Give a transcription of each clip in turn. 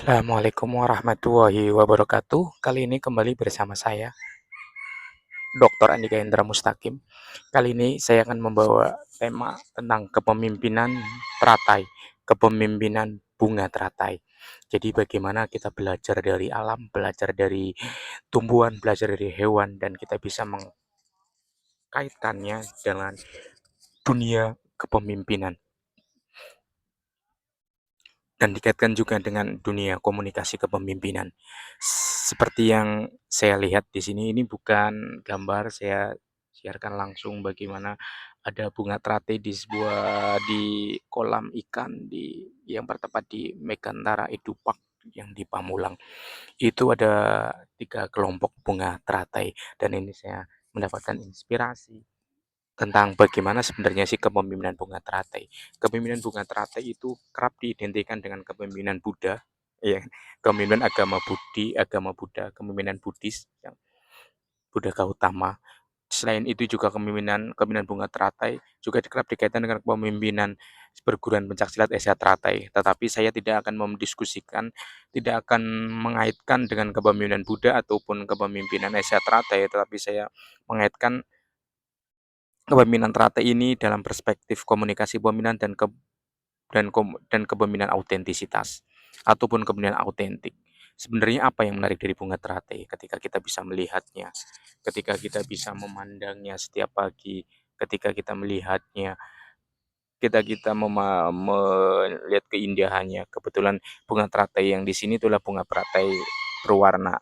Assalamualaikum warahmatullahi wabarakatuh. Kali ini kembali bersama saya, Dr. Andika Indra Mustaqim. Kali ini saya akan membawa tema tentang kepemimpinan teratai, kepemimpinan bunga teratai. Jadi bagaimana kita belajar dari alam, belajar dari tumbuhan, belajar dari hewan, dan kita bisa mengkaitkannya dengan dunia kepemimpinan. Dan dikaitkan juga dengan dunia komunikasi kepemimpinan. Seperti yang saya lihat di sini, ini bukan gambar, saya siarkan langsung bagaimana ada bunga teratai di kolam ikan yang bertempat di Megantara Edupark yang di Pamulang. Itu ada 3 kelompok bunga teratai dan ini saya mendapatkan inspirasi tentang bagaimana sebenarnya sih kepemimpinan bunga teratai. Kepemimpinan bunga teratai itu kerap diidentikan dengan kepemimpinan Buddha, ya, kepemimpinan agama Buddha, kepemimpinan Buddhis, yang Buddha Gautama. Selain itu juga kepemimpinan bunga teratai juga kerap dikaitkan dengan kepemimpinan perguruan pencaksilat Asia Teratai. Tetapi saya tidak akan mendiskusikan, tidak akan mengaitkan dengan kepemimpinan Buddha ataupun kepemimpinan Asia Teratai, tetapi saya mengaitkan kepemimpinan teratai ini dalam perspektif komunikasi pemimpinan dan kepemimpinan autentisitas ataupun kepemimpinan autentik. Sebenarnya apa yang menarik dari bunga teratai ketika kita bisa melihatnya, ketika kita bisa memandangnya setiap pagi, ketika kita melihatnya, kita melihat keindahannya. Kebetulan bunga teratai yang di sini itulah bunga teratai berwarna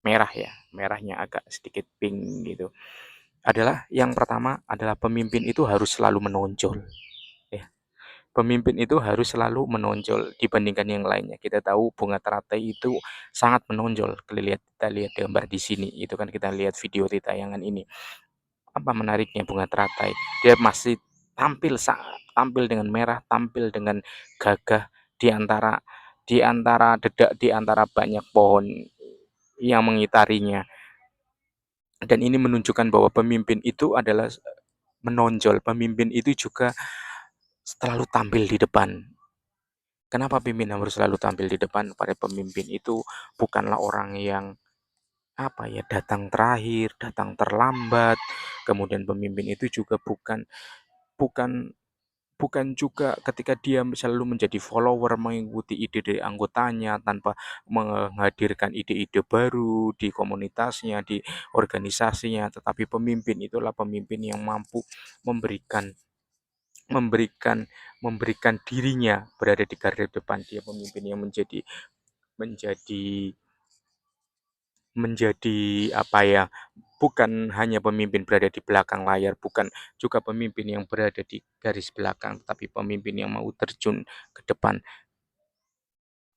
merah ya, merahnya agak sedikit pink gitu. Adalah yang pertama adalah pemimpin itu harus selalu menonjol. Ya, pemimpin itu harus selalu menonjol dibandingkan yang lainnya. Kita tahu bunga teratai itu sangat menonjol. Kita lihat gambar di sini, itu kan kita lihat video di tayangan ini. Apa menariknya bunga teratai? Dia masih tampil dengan merah, tampil dengan gagah di antara di antara banyak pohon yang mengitarinya. Dan ini menunjukkan bahwa pemimpin itu adalah menonjol. Pemimpin itu juga selalu tampil di depan. Kenapa pimpinan harus selalu tampil di depan? Para pemimpin itu bukanlah orang yang datang terakhir, datang terlambat. Kemudian pemimpin itu juga bukan bukan juga ketika dia selalu menjadi follower mengikuti ide dari anggotanya tanpa menghadirkan ide-ide baru di komunitasnya, di organisasinya, tetapi pemimpin itulah pemimpin yang mampu memberikan memberikan memberikan dirinya berada di garda depan. Dia pemimpin yang menjadi menjadi bukan hanya pemimpin berada di belakang layar, bukan juga pemimpin yang berada di garis belakang, tapi pemimpin yang mau terjun ke depan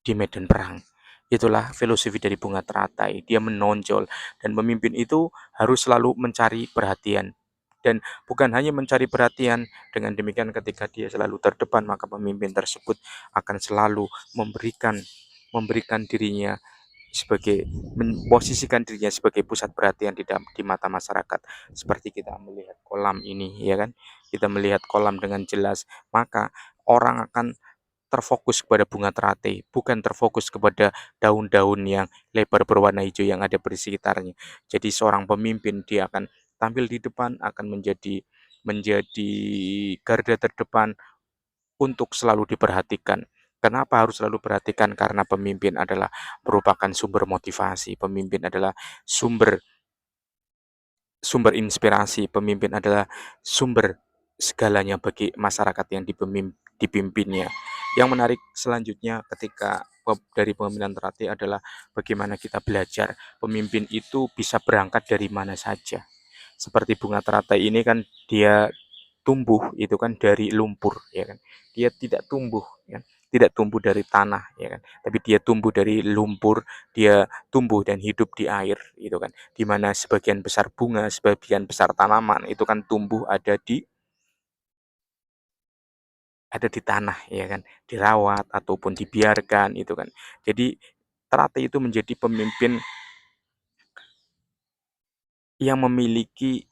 di medan perang. Itulah filosofi dari bunga teratai. Dia menonjol dan pemimpin itu harus selalu mencari perhatian. Dan bukan hanya mencari perhatian, dengan demikian ketika dia selalu terdepan, maka pemimpin tersebut akan selalu memberikan dirinya memposisikan dirinya sebagai pusat perhatian di mata masyarakat. Seperti kita melihat kolam ini, ya kan? Kita melihat kolam dengan jelas, maka orang akan terfokus kepada bunga teratai, bukan terfokus kepada daun-daun yang lebar berwarna hijau yang ada di sekitarnya. Jadi seorang pemimpin dia akan tampil di depan, akan menjadi garda terdepan untuk selalu diperhatikan. Kenapa harus selalu perhatikan? Karena pemimpin adalah merupakan sumber motivasi, pemimpin adalah sumber sumber inspirasi, pemimpin adalah sumber segalanya bagi masyarakat yang dipimpinnya. Yang menarik selanjutnya ketika dari pemimpinan teratai adalah bagaimana kita belajar. Pemimpin itu bisa berangkat dari mana saja. Seperti bunga teratai ini kan dia tumbuh itu kan dari lumpur, ya kan. Dia tidak tumbuh, ya, tidak tumbuh dari tanah, ya kan. Tapi dia tumbuh dari lumpur, dia tumbuh dan hidup di air, gitu kan. Di mana sebagian besar bunga, sebagian besar tanaman itu kan tumbuh ada di tanah, ya kan. Dirawat ataupun dibiarkan, itu kan. Jadi teratai itu menjadi pemimpin yang memiliki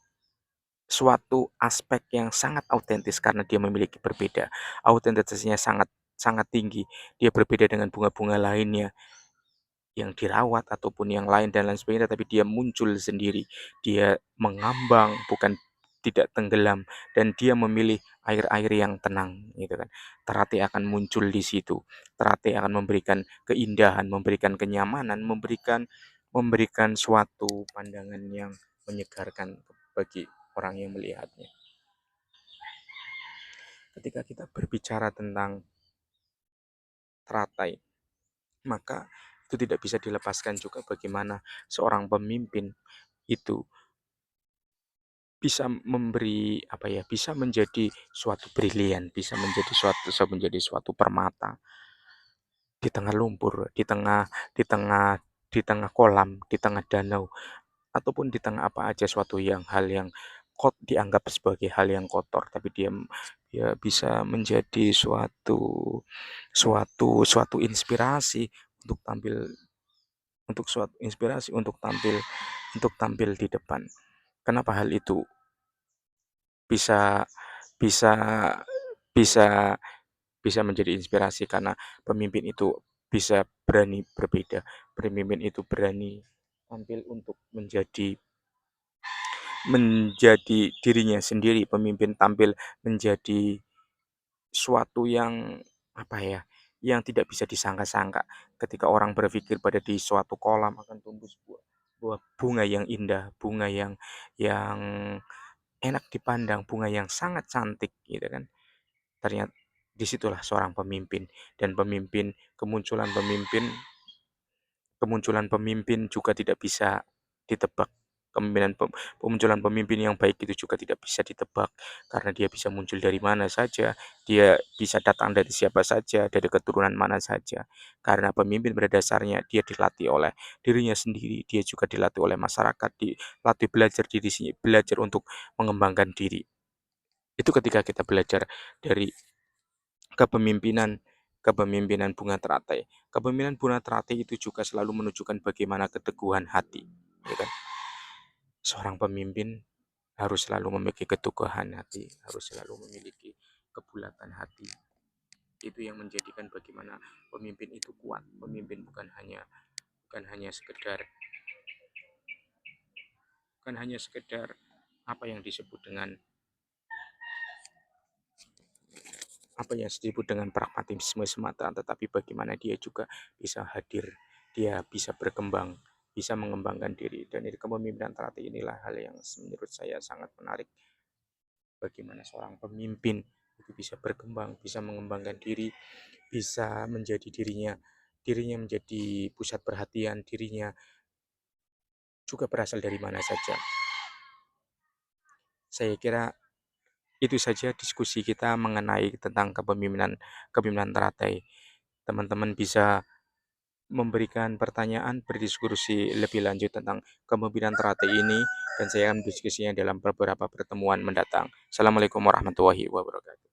suatu aspek yang sangat autentis karena dia memiliki berbeda. Autentitasnya sangat sangat tinggi. Dia berbeda dengan bunga-bunga lainnya yang dirawat ataupun yang lain dan lain sebagainya, tapi dia muncul sendiri. Dia mengambang, bukan tidak tenggelam, dan dia memilih air-air yang tenang, gitu kan. Teratai akan muncul di situ. Teratai akan memberikan keindahan, memberikan kenyamanan, memberikan suatu pandangan yang menyegarkan bagi orang yang melihatnya. Ketika kita berbicara tentang teratai, maka itu tidak bisa dilepaskan juga bagaimana seorang pemimpin itu bisa memberi apa ya, bisa menjadi suatu brilian, bisa menjadi suatu permata di tengah lumpur, di tengah kolam, di tengah danau, ataupun di tengah apa aja suatu hal yang dianggap sebagai hal yang kotor, tapi dia bisa menjadi suatu suatu suatu inspirasi untuk tampil untuk tampil di depan. Kenapa hal itu bisa bisa bisa bisa menjadi inspirasi? Karena pemimpin itu bisa berani berbeda. Pemimpin itu berani tampil untuk menjadi dirinya sendiri. Pemimpin tampil menjadi suatu yang apa ya, yang tidak bisa disangka-sangka. Ketika orang berpikir pada di suatu kolam akan tumbuh sebuah buah bunga yang indah, bunga yang enak dipandang, bunga yang sangat cantik gitu kan. Ternyata disitulah seorang pemimpin, dan kemunculan pemimpin juga tidak bisa ditebak. Kemunculan pemimpin yang baik itu juga tidak bisa ditebak, karena dia bisa muncul dari mana saja, dia bisa datang dari siapa saja, dari keturunan mana saja. Karena pemimpin pada dasarnya dia dilatih oleh dirinya sendiri, dia juga dilatih oleh masyarakat, dilatih belajar diri sendiri, belajar untuk mengembangkan diri. Itu ketika kita belajar dari kepemimpinan kepemimpinan Bunga Teratai. Kepemimpinan Bunga Teratai itu juga selalu menunjukkan bagaimana keteguhan hati, ya kan? Seorang pemimpin harus selalu memiliki keteguhan hati, harus selalu memiliki kebulatan hati. Itu yang menjadikan bagaimana pemimpin itu kuat. Pemimpin bukan hanya sekedar apa yang disebut dengan pragmatisme semata, tetapi bagaimana dia juga bisa hadir, dia bisa berkembang, bisa mengembangkan diri. Dan dari kepemimpinan teratai inilah hal yang menurut saya sangat menarik. Bagaimana seorang pemimpin itu bisa berkembang, bisa mengembangkan diri, bisa menjadi dirinya menjadi pusat perhatian, dirinya juga berasal dari mana saja. Saya kira itu saja diskusi kita mengenai tentang kepemimpinan teratai. Teman-teman bisa memberikan pertanyaan, berdiskusi lebih lanjut tentang kepemimpinan teratai ini, dan saya akan diskusinya dalam beberapa pertemuan mendatang. Assalamualaikum warahmatullahi wabarakatuh.